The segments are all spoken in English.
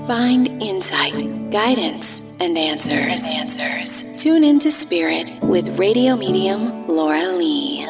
Find insight, guidance, and answers. Tune into Spirit with radio medium Laura Lee.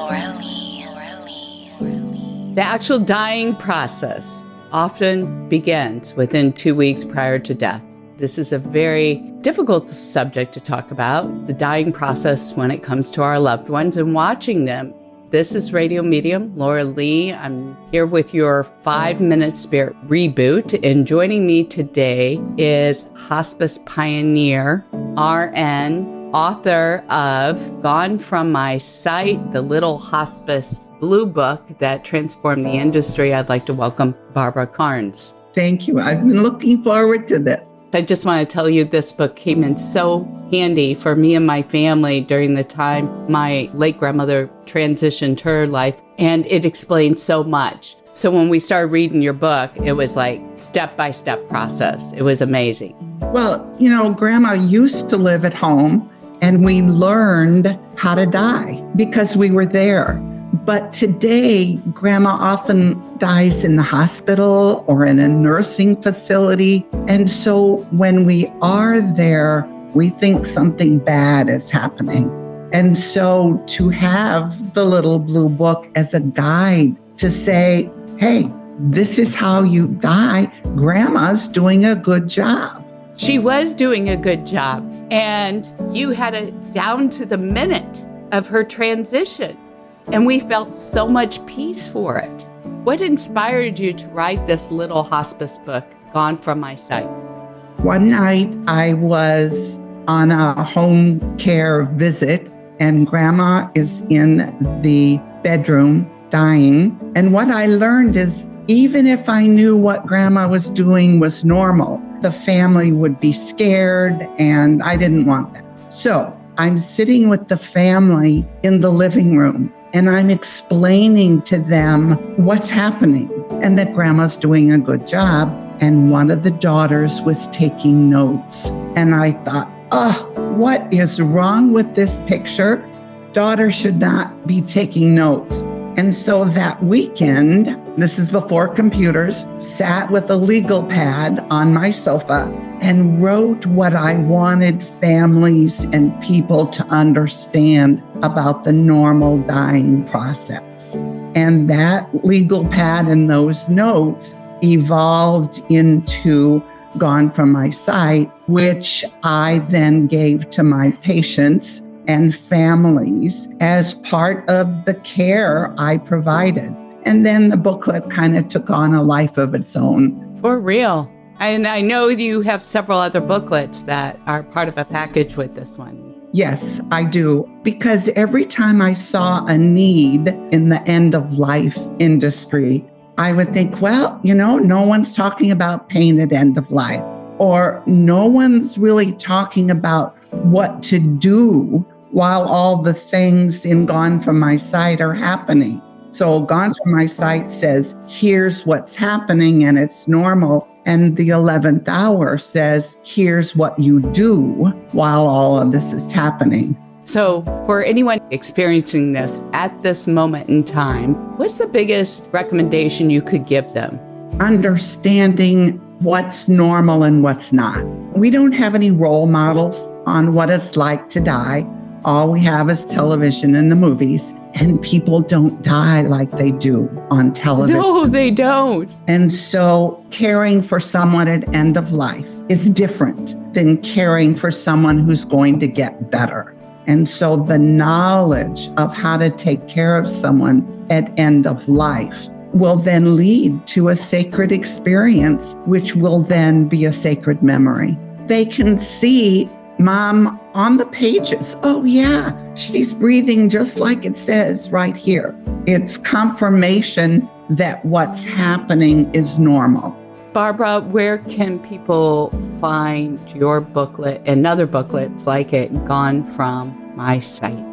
The actual dying process often begins within 2 weeks prior to death. This is a very difficult subject to talk about, the dying process when it comes to our loved ones and watching them. This is radio medium Laura Lee. I'm here with your 5-Minute Spirit Reboot, and joining me today is hospice pioneer, RN, author of Gone From My Sight, the Little Hospice Blue Book that transformed the industry. I'd like to welcome Barbara Carnes. Thank you. I've been looking forward to this. I just want to tell you this book came in so handy for me and my family during the time my late grandmother transitioned her life, and it explained so much. So when we started reading your book, it was like step-by-step process. It was amazing. Well, Grandma used to live at home, and we learned how to die because we were there. But today, Grandma often dies in the hospital or in a nursing facility. And so when we are there, we think something bad is happening. And so to have the little blue book as a guide to say, hey, this is how you die, Grandma's doing a good job. She was doing a good job. And you had it down to the minute of her transition. And we felt so much peace for it. What inspired you to write this little hospice book, Gone From My Sight? One night I was on a home care visit, and Grandma is in the bedroom dying. And what I learned is even if I knew what Grandma was doing was normal, the family would be scared, and I didn't want that. So I'm sitting with the family in the living room, and I'm explaining to them what's happening and that Grandma's doing a good job. And one of the daughters was taking notes. And I thought, what is wrong with this picture? Daughter should not be taking notes. And so that weekend, this is before computers, sat with a legal pad on my sofa and wrote what I wanted families and people to understand about the normal dying process. And that legal pad and those notes evolved into Gone From My Sight, which I then gave to my patients and families as part of the care I provided. And then the booklet kind of took on a life of its own. For real. And I know you have several other booklets that are part of a package with this one. Yes, I do. Because every time I saw a need in the end of life industry, I would think, well, no one's talking about pain at end of life, or no one's really talking about what to do while all the things in Gone From My Sight are happening. So Gone From My Sight says, here's what's happening and it's normal. And the 11th hour says, here's what you do while all of this is happening. So for anyone experiencing this at this moment in time, what's the biggest recommendation you could give them? Understanding what's normal and what's not. We don't have any role models on what it's like to die. All we have is television and the movies, and people don't die like they do on television. No, they don't. And so caring for someone at end of life is different than caring for someone who's going to get better. And so the knowledge of how to take care of someone at end of life will then lead to a sacred experience, which will then be a sacred memory. They can see Mom on the pages. Oh yeah, she's breathing just like it says right here. It's confirmation that what's happening is normal. Barbara, where can people find your booklet and other booklets like it, Gone From My Sight?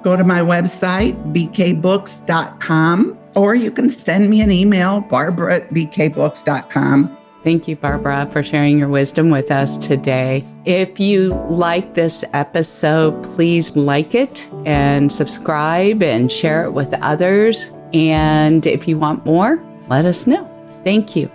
Go to my website, bkbooks.com, or you can send me an email, barbara@bkbooks.com. Thank you, Barbara, for sharing your wisdom with us today. If you like this episode, please like it and subscribe and share it with others. And if you want more, let us know. Thank you.